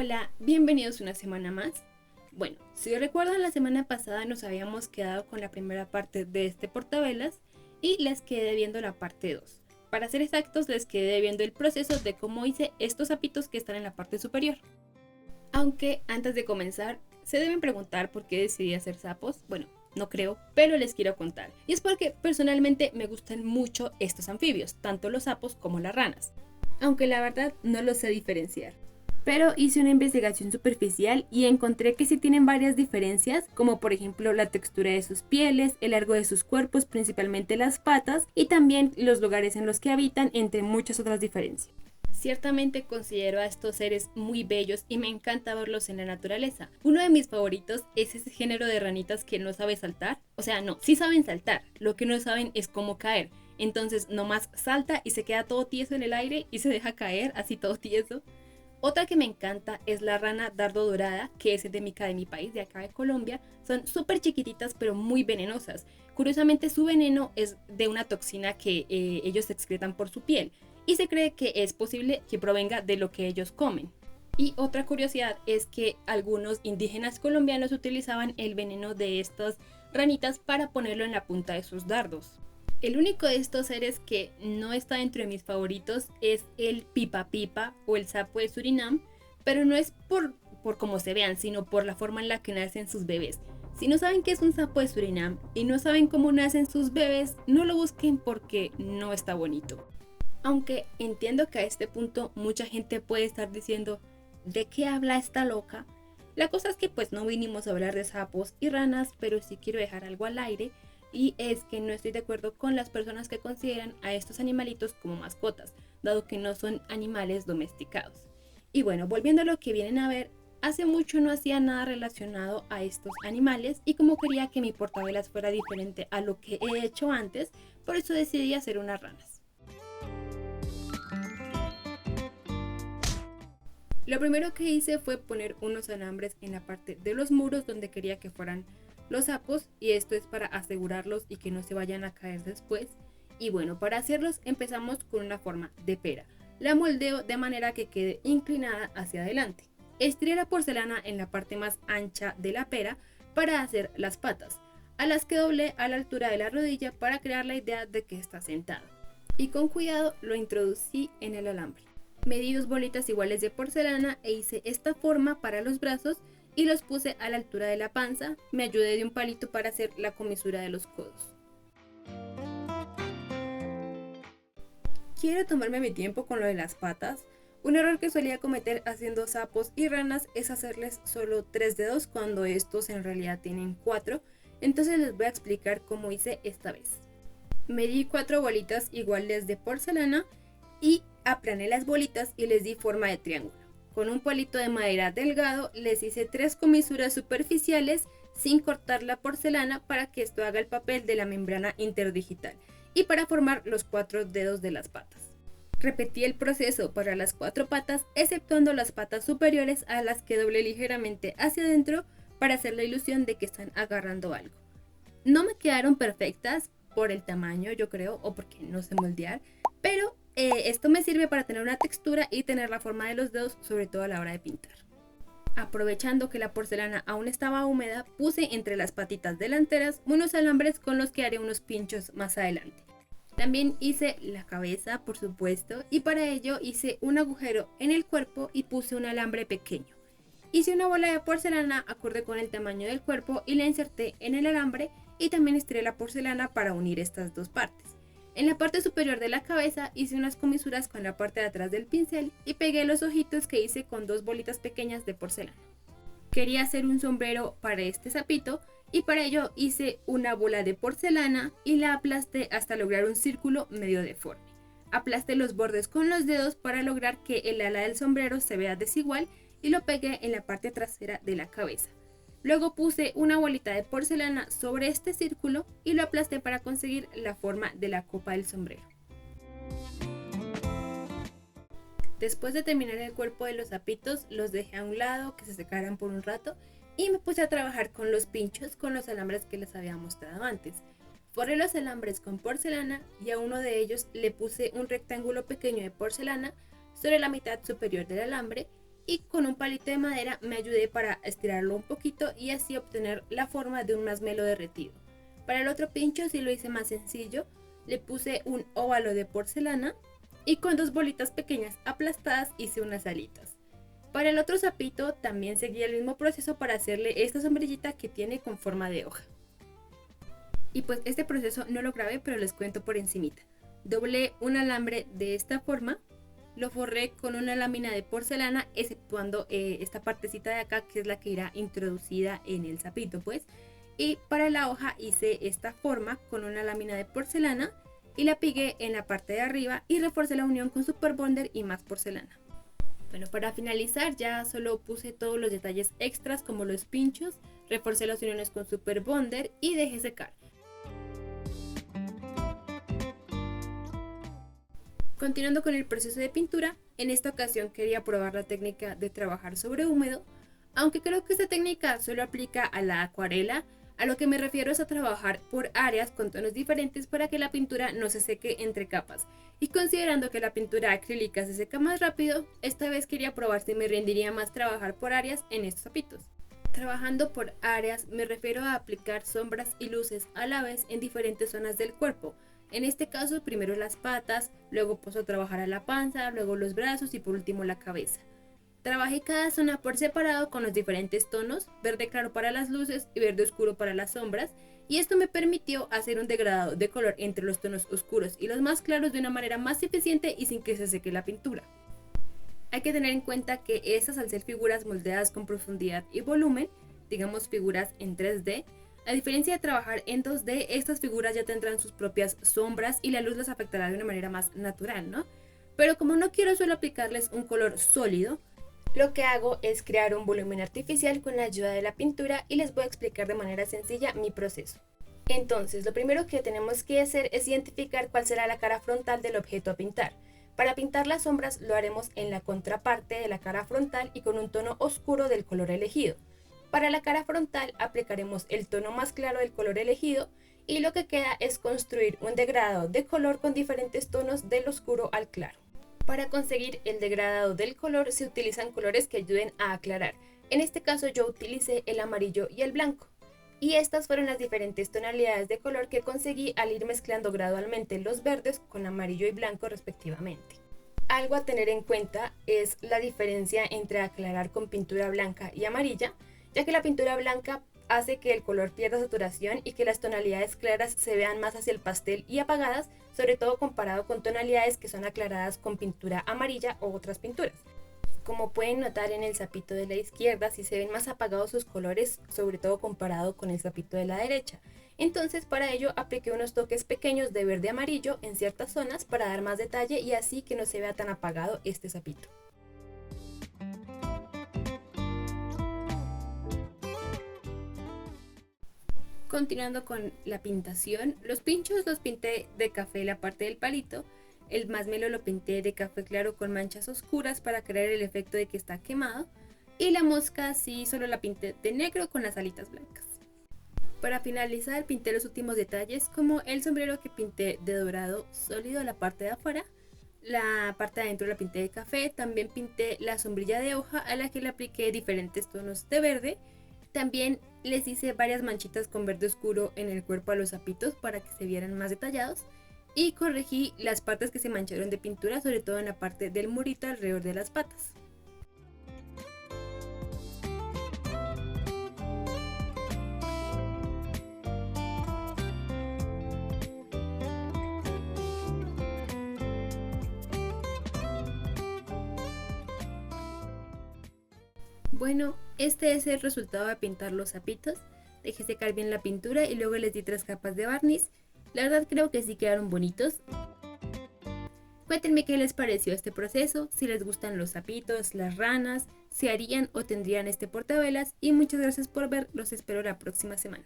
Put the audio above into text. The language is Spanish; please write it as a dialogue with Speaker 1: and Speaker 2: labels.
Speaker 1: Hola, bienvenidos una semana más. Bueno, si recuerdan, la semana pasada nos habíamos quedado con la primera parte de este portavelas y les quedé viendo la parte 2. Para ser exactos, les quedé viendo el proceso de cómo hice estos sapitos que están en la parte superior. Aunque antes de comenzar, se deben preguntar por qué decidí hacer sapos. Bueno, no creo, pero les quiero contar. Y es porque personalmente me gustan mucho estos anfibios, tanto los sapos como las ranas. Aunque la verdad no los sé diferenciar. Pero hice una investigación superficial y encontré que sí tienen varias diferencias, como por ejemplo la textura de sus pieles, el largo de sus cuerpos, principalmente las patas, y también los lugares en los que habitan, entre muchas otras diferencias. Ciertamente considero a estos seres muy bellos y me encanta verlos en la naturaleza. Uno de mis favoritos es ese género de ranitas que no sabe saltar. O sea, no, sí saben saltar, lo que no saben es cómo caer. Entonces nomás salta y se queda todo tieso en el aire y se deja caer así todo tieso. Otra que me encanta es la rana dardo dorada, que es endémica de mi país, de acá de Colombia. Son súper chiquititas pero muy venenosas. Curiosamente su veneno es de una toxina que ellos excretan por su piel y se cree que es posible que provenga de lo que ellos comen. Y otra curiosidad es que algunos indígenas colombianos utilizaban el veneno de estas ranitas para ponerlo en la punta de sus dardos. El único de estos seres que no está dentro de mis favoritos es el pipa pipa o el sapo de Surinam, pero no es por cómo se vean, sino por la forma en la que nacen sus bebés. Si no saben qué es un sapo de Surinam y no saben cómo nacen sus bebés, no lo busquen porque no está bonito. Aunque entiendo que a este punto mucha gente puede estar diciendo, ¿de qué habla esta loca? La cosa es que pues no vinimos a hablar de sapos y ranas, pero sí quiero dejar algo al aire. Y es que no estoy de acuerdo con las personas que consideran a estos animalitos como mascotas, dado que no son animales domesticados. Y bueno, volviendo a lo que vienen a ver, hace mucho no hacía nada relacionado a estos animales y como quería que mi portavelas fuera diferente a lo que he hecho antes, por eso decidí hacer unas ranas. Lo primero que hice fue poner unos alambres en la parte de los muros donde quería que fueran los sapos, y esto es para asegurarlos y que no se vayan a caer después. Y bueno, para hacerlos empezamos con una forma de pera. La moldeo de manera que quede inclinada hacia adelante. Estiré la porcelana en la parte más ancha de la pera para hacer las patas, a las que doblé a la altura de la rodilla para crear la idea de que está sentado. Y con cuidado lo introducí en el alambre. Medí 2 bolitas iguales de porcelana e hice esta forma para los brazos y los puse a la altura de la panza. Me ayudé de un palito para hacer la comisura de los codos. Quiero tomarme mi tiempo con lo de las patas. Un error que solía cometer haciendo sapos y ranas es hacerles solo 3 dedos cuando estos en realidad tienen 4. Entonces les voy a explicar cómo hice esta vez. Medí 4 bolitas iguales de porcelana y aplané las bolitas y les di forma de triángulo. Con un palito de madera delgado les hice 3 comisuras superficiales sin cortar la porcelana para que esto haga el papel de la membrana interdigital y para formar los 4 dedos de las patas. Repetí el proceso para las 4 patas, exceptuando las patas superiores a las que doblé ligeramente hacia adentro para hacer la ilusión de que están agarrando algo. No me quedaron perfectas por el tamaño, yo creo, o porque no sé moldear, pero esto me sirve para tener una textura y tener la forma de los dedos, sobre todo a la hora de pintar. Aprovechando que la porcelana aún estaba húmeda, puse entre las patitas delanteras unos alambres con los que haré unos pinchos más adelante. También hice la cabeza, por supuesto, y para ello hice un agujero en el cuerpo y puse un alambre pequeño. Hice una bola de porcelana acorde con el tamaño del cuerpo y la inserté en el alambre y también estiré la porcelana para unir estas dos partes. En la parte superior de la cabeza hice unas comisuras con la parte de atrás del pincel y pegué los ojitos que hice con 2 bolitas pequeñas de porcelana. Quería hacer un sombrero para este sapito y para ello hice una bola de porcelana y la aplasté hasta lograr un círculo medio deforme. Aplasté los bordes con los dedos para lograr que el ala del sombrero se vea desigual y lo pegué en la parte trasera de la cabeza. Luego puse una bolita de porcelana sobre este círculo y lo aplasté para conseguir la forma de la copa del sombrero. Después de terminar el cuerpo de los sapitos, los dejé a un lado que se secaran por un rato y me puse a trabajar con los pinchos con los alambres que les había mostrado antes. Forré los alambres con porcelana y a uno de ellos le puse un rectángulo pequeño de porcelana sobre la mitad superior del alambre y con un palito de madera me ayudé para estirarlo un poquito y así obtener la forma de un masmelo derretido. Para el otro pincho sí lo hice más sencillo, le puse un óvalo de porcelana y con 2 bolitas pequeñas aplastadas hice unas alitas. Para el otro sapito también seguí el mismo proceso para hacerle esta sombrillita que tiene con forma de hoja. Y pues este proceso no lo grabé, pero les cuento por encimita. Doblé un alambre de esta forma, lo forré con una lámina de porcelana, exceptuando esta partecita de acá que es la que irá introducida en el sapito pues. Y para la hoja hice esta forma con una lámina de porcelana y la pegué en la parte de arriba y reforcé la unión con Super Bonder y más porcelana. Bueno, para finalizar ya solo puse todos los detalles extras como los pinchos, reforcé las uniones con Super Bonder y dejé secar. Continuando con el proceso de pintura, en esta ocasión quería probar la técnica de trabajar sobre húmedo, aunque creo que esta técnica solo aplica a la acuarela. A lo que me refiero es a trabajar por áreas con tonos diferentes para que la pintura no se seque entre capas. Y considerando que la pintura acrílica se seca más rápido, esta vez quería probar si me rendiría más trabajar por áreas en estos zapitos. Trabajando por áreas me refiero a aplicar sombras y luces a la vez en diferentes zonas del cuerpo. En este caso primero las patas, luego paso a trabajar a la panza, luego los brazos y por último la cabeza. Trabajé cada zona por separado con los diferentes tonos, verde claro para las luces y verde oscuro para las sombras, y esto me permitió hacer un degradado de color entre los tonos oscuros y los más claros de una manera más eficiente y sin que se seque la pintura. Hay que tener en cuenta que estas, al ser figuras moldeadas con profundidad y volumen, digamos figuras en 3D, a diferencia de trabajar en 2D, estas figuras ya tendrán sus propias sombras y la luz las afectará de una manera más natural, ¿no? Pero como no quiero solo aplicarles un color sólido, lo que hago es crear un volumen artificial con la ayuda de la pintura y les voy a explicar de manera sencilla mi proceso. Entonces, lo primero que tenemos que hacer es identificar cuál será la cara frontal del objeto a pintar. Para pintar las sombras lo haremos en la contraparte de la cara frontal y con un tono oscuro del color elegido. Para la cara frontal aplicaremos el tono más claro del color elegido y lo que queda es construir un degradado de color con diferentes tonos del oscuro al claro. Para conseguir el degradado del color se utilizan colores que ayuden a aclarar. En este caso yo utilicé el amarillo y el blanco. Y estas fueron las diferentes tonalidades de color que conseguí al ir mezclando gradualmente los verdes con amarillo y blanco respectivamente. Algo a tener en cuenta es la diferencia entre aclarar con pintura blanca y amarilla, ya que la pintura blanca hace que el color pierda saturación y que las tonalidades claras se vean más hacia el pastel y apagadas, sobre todo comparado con tonalidades que son aclaradas con pintura amarilla o otras pinturas. Como pueden notar en el sapito de la izquierda, sí se ven más apagados sus colores, sobre todo comparado con el sapito de la derecha. Entonces para ello apliqué unos toques pequeños de verde amarillo en ciertas zonas para dar más detalle y así que no se vea tan apagado este sapito. Continuando con la pintación, los pinchos los pinté de café la parte del palito, el masmelo lo pinté de café claro con manchas oscuras para crear el efecto de que está quemado, y la mosca sí solo la pinté de negro con las alitas blancas. Para finalizar pinté los últimos detalles como el sombrero que pinté de dorado sólido la parte de afuera, la parte de adentro la pinté de café, también pinté la sombrilla de hoja a la que le apliqué diferentes tonos de verde. También les hice varias manchitas con verde oscuro en el cuerpo a los sapitos para que se vieran más detallados y corregí las partes que se mancharon de pintura, sobre todo en la parte del murito alrededor de las patas. Bueno, este es el resultado de pintar los sapitos. Dejé secar bien la pintura y luego les di 3 capas de barniz. La verdad creo que sí quedaron bonitos. Cuéntenme qué les pareció este proceso, si les gustan los sapitos, las ranas, si harían o tendrían este portavelas y muchas gracias por ver, los espero la próxima semana.